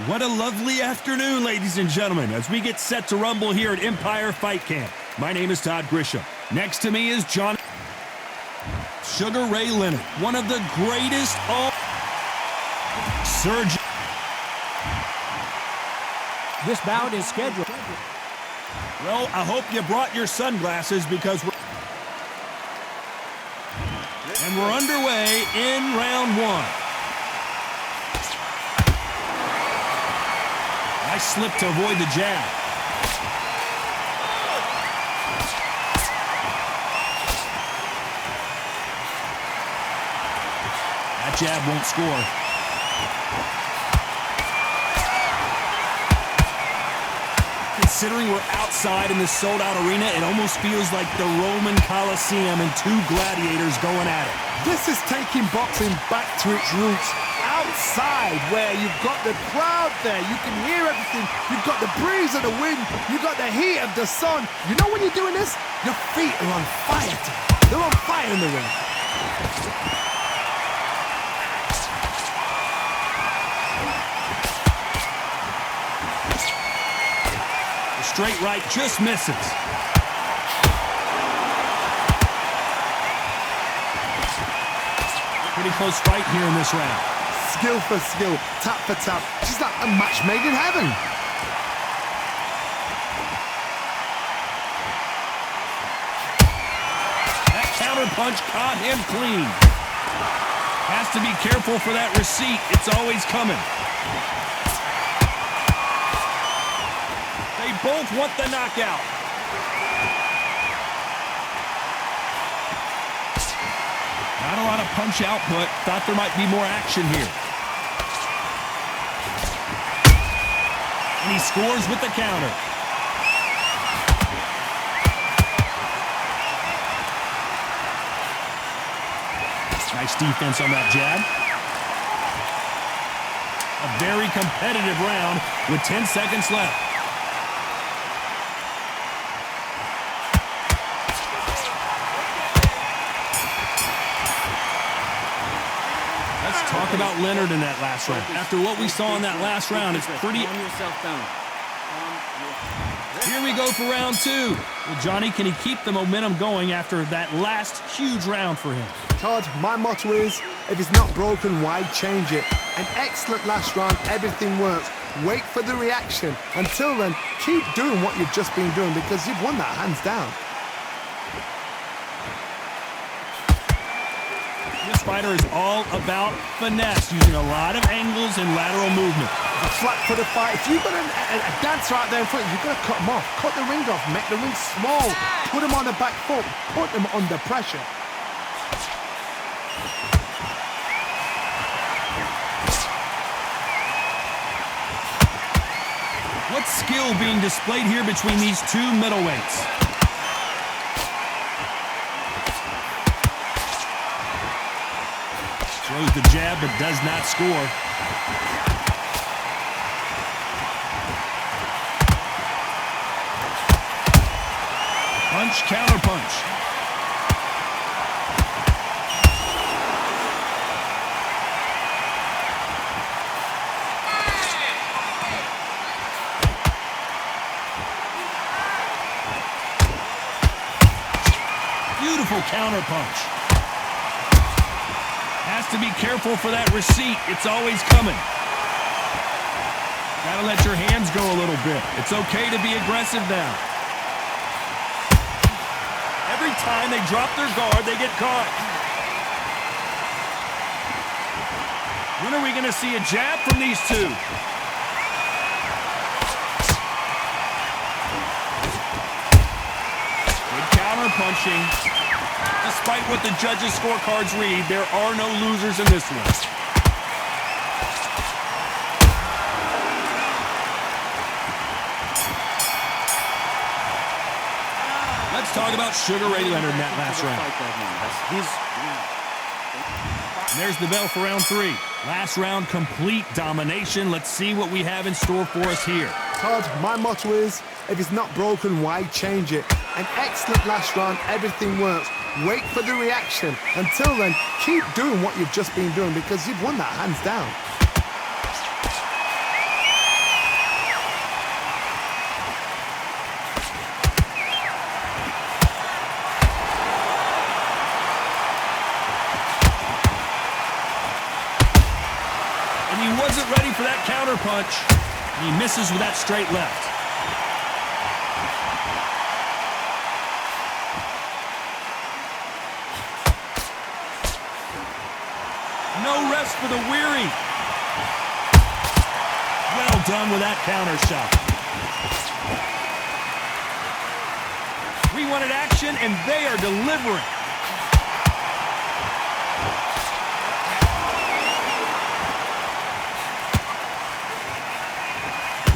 What a lovely afternoon, ladies and gentlemen, as we get set to rumble here at Empire Fight Camp. My name is Todd Grisham. Next to me is John Sugar Ray Leonard, one of the greatest all surgeons. This bout is scheduled. Well, I hope you brought your sunglasses because we're underway in round one. Nice slip to avoid the jab. That jab won't score. Considering we're outside in this sold-out arena, it almost feels like the Roman Colosseum and two gladiators going at it. This is taking boxing back to its roots. Outside, where you've got the crowd there, you can hear everything. You've got the breeze of the wind. You've got the heat of the sun. You know when you're doing this? Your feet are on fire. They're on fire in the ring. Straight right just misses. Pretty close fight here in this round. Skill for skill, tap for tap. Just like a match made in heaven. That counter punch caught him clean. Has to be careful for that receipt. It's always coming. They both want the knockout. Not a lot of punch output. Thought there might be more action here. And he scores with the counter. Nice defense on that jab. A very competitive round with 10 seconds left. Talk about Leonard in that last round. After what we saw in that last round, it's pretty... Here we go for round two. Well, Johnny, can he keep the momentum going after that last huge round for him? Todd, my motto is, if it's not broken, why change it? An excellent last round, everything works. Wait for the reaction. Until then, keep doing what you've just been doing because you've won that hands down. This fighter is all about finesse, using a lot of angles and lateral movement. A flat for the fight. If you've got a dancer out there in front, you've got to cut him off. Cut the ring off. Make the ring small. Put him on the back foot. Put him under pressure. What skill being displayed here between these two middleweights? Throws the jab, but does not score. Punch, counter punch. Beautiful counter punch. Has to be careful for that receipt. It's always coming. Gotta let your hands go a little bit. It's okay to be aggressive now. Every time they drop their guard, they get caught. When are we gonna see a jab from these two? Good counter punching. Despite what the judges' scorecards read, there are no losers in this one. Let's talk about Sugar Ray Leonard in that last round. And there's the bell for round three. Last round, complete domination. Let's see what we have in store for us here. Todd, my motto is, if it's not broken, why change it? An excellent last round, everything works. Wait for the reaction. Until then, keep doing what you've just been doing because you've won that hands down. punch. He misses with that straight left. No rest for the weary. Well done with that counter shot. We wanted action, and they are delivering.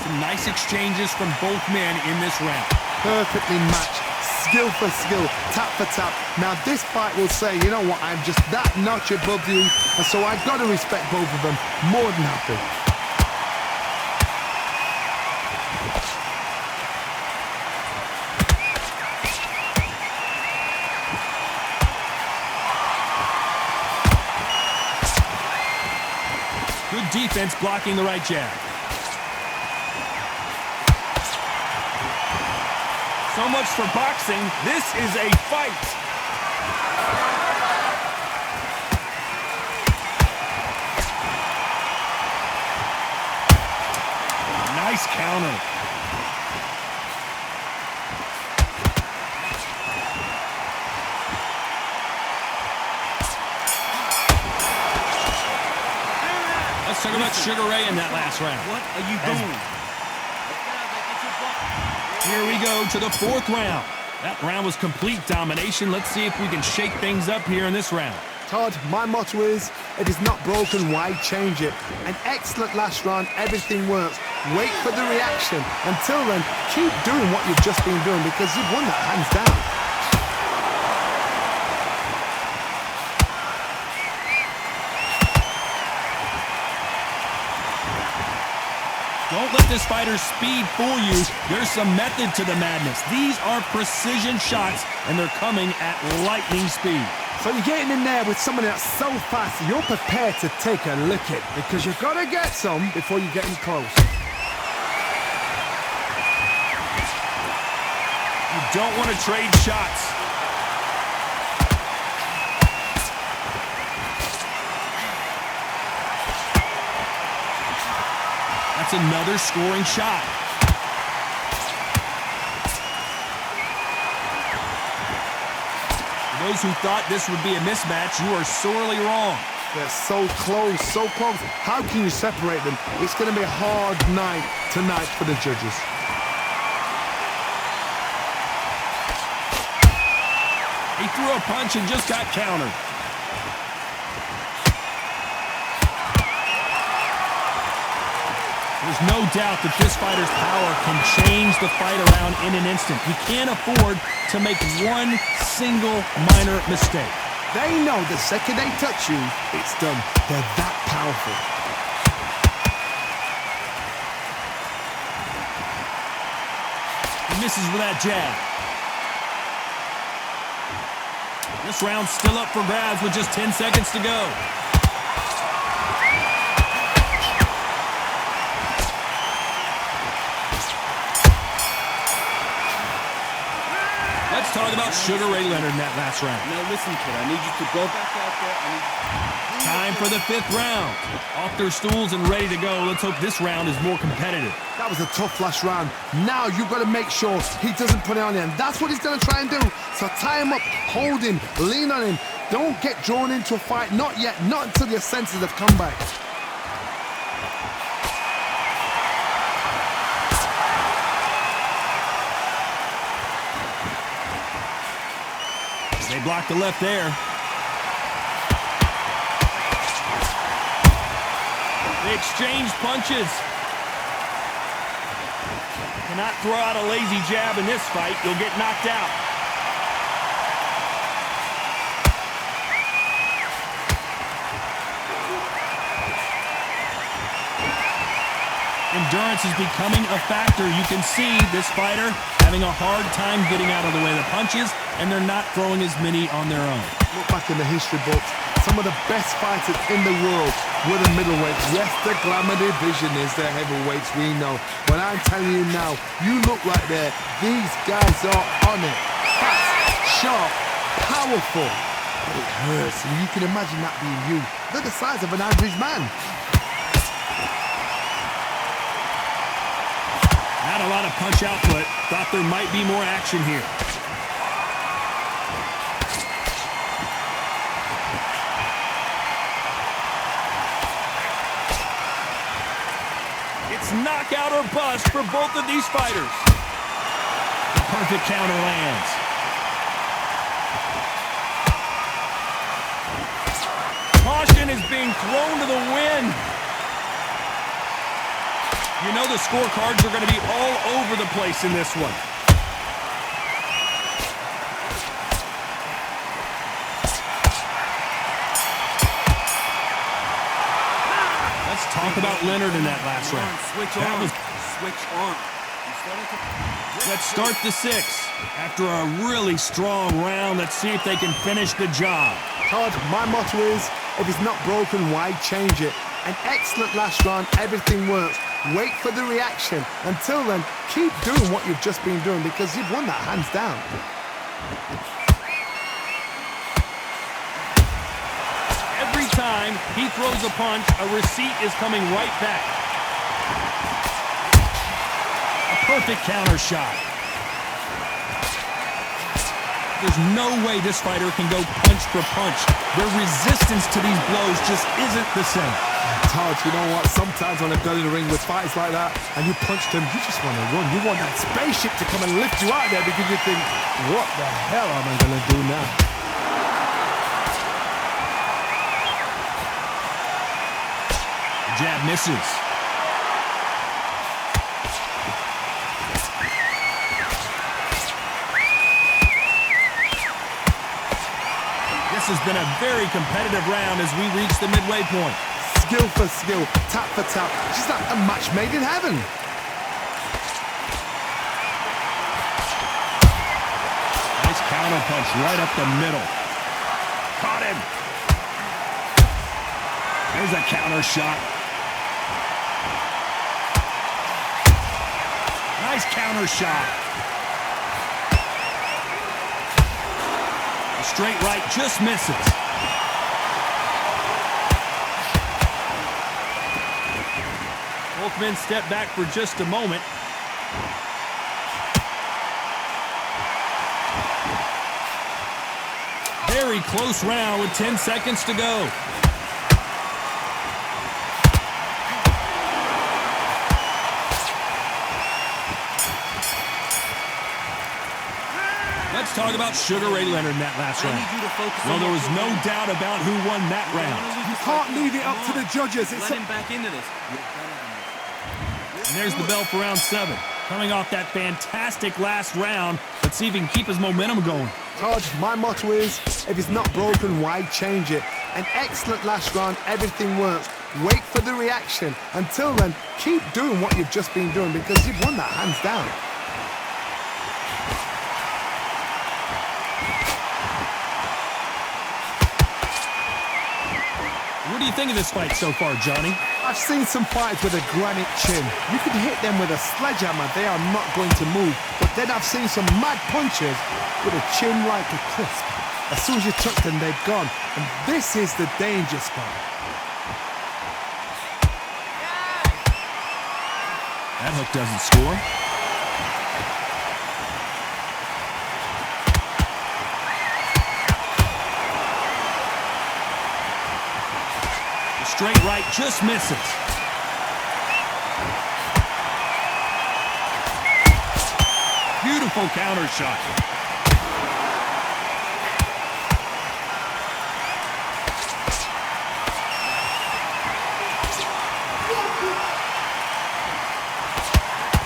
Some nice exchanges from both men in this round. Perfectly matched. Skill for skill, tap for tap. Now this fight will say, you know what, I'm just that notch above you, and so I've got to respect both of them. More than happy. Good defense blocking the right jab. So much for boxing. This is a fight. Nice counter. Let's talk about Sugar Ray in that last round. What are you doing? Here we go to the fourth round. That round was complete domination. Let's see if we can shake things up here in this round. Todd, my motto is, if it's not broken, why change it? An excellent last round, everything works. Wait for the reaction. Until then, keep doing what you've just been doing because you've won that hands down. Don't let this fighter's speed fool you. There's some method to the madness. These are precision shots, and they're coming at lightning speed. So you're getting in there with someone that's so fast, you're prepared to take a licking because you've got to get some before you get in close. You don't want to trade shots. That's another scoring shot. For those who thought this would be a mismatch, you are sorely wrong. They're so close, so close. How can you separate them? It's going to be a hard night tonight for the judges. He threw a punch and just got countered. There's no doubt that this fighter's power can change the fight around in an instant. He can't afford to make one single minor mistake. They know the second they touch you, it's done. They're that powerful. He misses with that jab. This round's still up for grabs with just 10 seconds to go. Let's talk about Sugar Ray Leonard in that last round. Now listen, kid, I need you to go back out there. Time for the fifth round. Off their stools and ready to go. Let's hope this round is more competitive. That was a tough last round. Now you've got to make sure he doesn't put it on him. That's what he's going to try and do. So tie him up, hold him, lean on him. Don't get drawn into a fight. Not yet. Not until your senses have come back. They blocked the left there. They exchanged punches. Cannot throw out a lazy jab in this fight. You'll get knocked out. Endurance is becoming a factor. You can see this fighter having a hard time getting out of the way of the punches, and they're not throwing as many on their own. Look back in the history books. Some of the best fighters in the world were the middleweights. Yes, the glamour division is the heavyweights, we know. But I'm telling you now, you look right there. These guys are on it. Fast, sharp, powerful. But it hurts, and you can imagine that being you. They're the size of an average man. Not a lot of punch output. Thought there might be more action here. It's knockout or bust for both of these fighters. The perfect counter lands. Caution is being thrown to the wind. You know the scorecards are going to be all over the place in this one. Let's talk about Leonard in that last round. Switch on. Switch on. Let's start the 6th. After a really strong round, let's see if they can finish the job. Todd, my motto is, if it's not broken, why change it? An excellent last round, everything works. Wait for the reaction. Until then, keep doing what you've just been doing because you've won that hands down. Every time he throws a punch, a receipt is coming right back. A perfect counter shot. There's no way this fighter can go punch for punch. Their resistance to these blows just isn't the same. Todd, you know what? Sometimes when I've gone in the ring with fights like that and you punch them, you just want to run. You want that spaceship to come and lift you out there because you think, what the hell am I going to do now? Jab misses. This has been a very competitive round as we reach the midway point. Skill for skill, tap for tap. Just like a match made in heaven. Nice counter punch right up the middle. Caught him. There's a counter shot. Nice counter shot. A straight right just misses. Both men step back for just a moment. Very close round with 10 seconds to go. Let's talk about Sugar Ray Leonard in that last round. Well, there was no doubt about who won that round. You can't leave it up to the judges. It's Let him back into this. And there's the bell for round 7. Coming off that fantastic last round, let's see if he can keep his momentum going. Todd, my motto is, if it's not broken, why change it? An excellent last round, everything works. Wait for the reaction. Until then, keep doing what you've just been doing because you've won that hands down. What do you think of this fight so far, Johnny? I've seen some fights with a granite chin. You can hit them with a sledgehammer, they are not going to move. But then I've seen some mad punches with a chin like a crisp. As soon as you touch them, they're gone. And this is the danger spot. That hook doesn't score. The straight right just misses. Beautiful counter shot.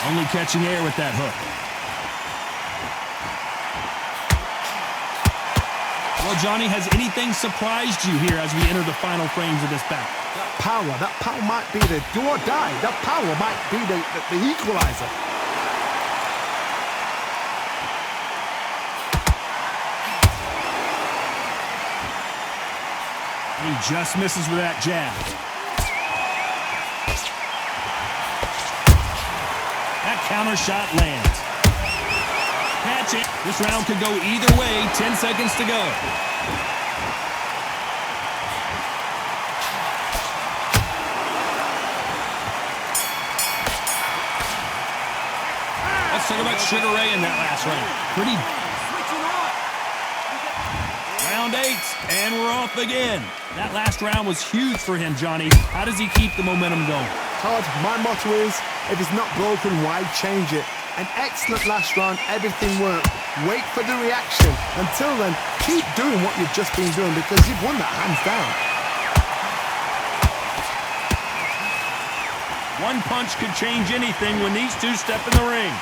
Only catching air with that hook. Well, Johnny, has anything surprised you here as we enter the final frames of this bout? That power might be the do or die. That power might be the equalizer. He just misses with that jab. That counter shot lands. Catch it. This round could go either way. 10 seconds to go. Let's talk about Sugar Ray in that last round. Pretty. Round 8, and we're off again. That last round was huge for him, Johnny. How does he keep the momentum going? Todd, my motto is, if it's not broken, why change it? An excellent last round, everything worked. Wait for the reaction. Until then, keep doing what you've just been doing because you've won that hands down. One punch could change anything when these two step in the ring.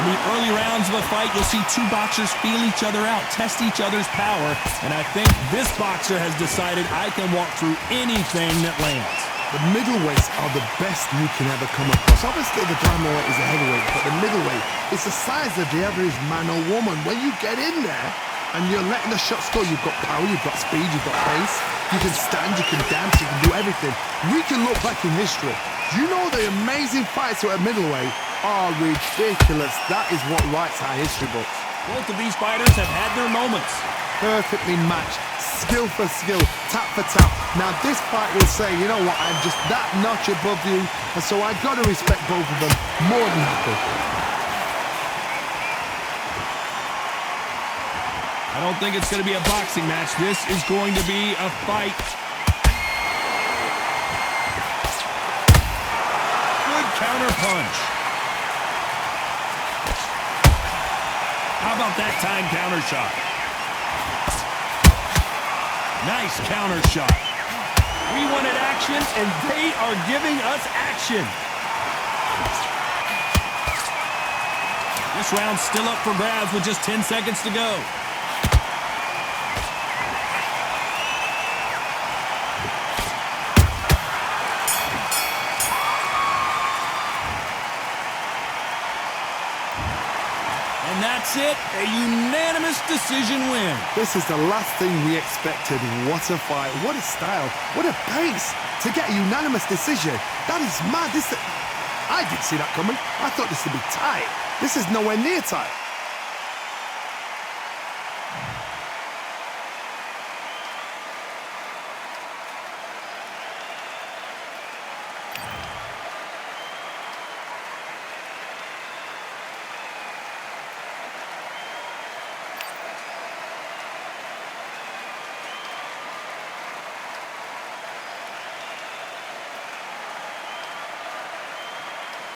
In the early rounds of a fight, you'll see two boxers feel each other out, test each other's power, and I think this boxer has decided I can walk through anything that lands. The middleweights are the best you can ever come across. Obviously, the flyweight is a heavyweight, but the middleweight is the size of the average man or woman. When you get in there and you're letting the shots go, you've got power, you've got speed, you've got pace, you can stand, you can dance, you can do everything. We can look back in history. You know the amazing fights at middleweight are ridiculous. That is what writes our history books. Both of these fighters have had their moments. Perfectly matched, skill for skill, tap for tap. Now this fight will say, you know what, I'm just that notch above you, and so I got to respect both of them more than happy. I don't think it's going to be a boxing match. This is going to be a fight. Good counter punch. How about that time counter shot? Nice counter shot. We wanted action, and they are giving us action. This round's still up for grabs with just 10 seconds to go. And that's it, a unanimous decision win. This is the last thing we expected. What a fight, what a style, what a pace to get a unanimous decision. That is mad. I didn't see that coming. I thought this would be tight. This is nowhere near tight.